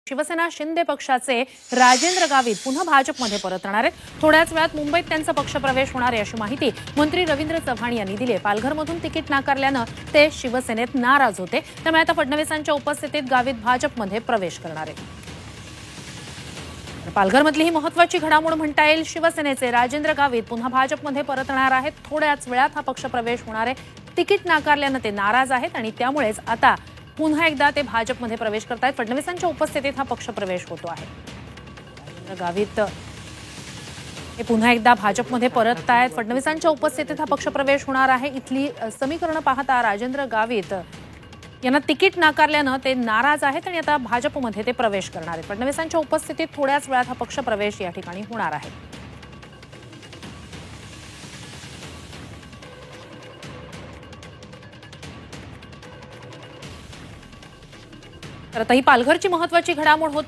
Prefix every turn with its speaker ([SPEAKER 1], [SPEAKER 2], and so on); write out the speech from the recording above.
[SPEAKER 1] शिवसेना शिंदे पक्षाचे राजेंद्र गावित पुन्हा भाजपमध्ये परतणार आहेत। थोड्याच वेळात मुंबईत त्यांचा पक्षप्रवेश होणार आहे अशी माहिती मंत्री रवींद्र चव्हाण यांनी दिली आहे। पालघरमधून तिकीट नाकारल्यानं ते शिवसेनेत नाराज होते, त्यामुळे आता फडणवीसांच्या उपस्थितीत गावित भाजपमध्ये प्रवेश करणार आहेत। पालघरमधली ही महत्त्वाची घडामोड म्हणता येईल। शिवसेनेचे राजेंद्र गावित पुन्हा भाजपमध्ये परतणार आहेत। थोड्याच वेळात हा पक्षप्रवेश होणार आहे। तिकीट नाकारल्यानं ते नाराज आहेत आणि त्यामुळेच आता पुन्हा एकदा ते भाजपमध्ये प्रवेश करतायत। फडणवीसांच्या उपस्थितीत हा पक्षप्रवेश होतो आहे। राजेंद्र गावित हे पुन्हा एकदा भाजपमध्ये परततायत। फडणवीसांच्या उपस्थितीत हा पक्षप्रवेश होणार आहे। इथली समीकरणं पाहता राजेंद्र गावित यांना तिकीट नाकारल्यानं ते नाराज आहेत आणि आता भाजपमध्ये ते प्रवेश करणार आहेत। फडणवीसांच्या उपस्थितीत थोड्याच वेळात हा पक्षप्रवेश या ठिकाणी होणार आहे। तर आता ही पालघरची महत्त्वाची घडामोड होती।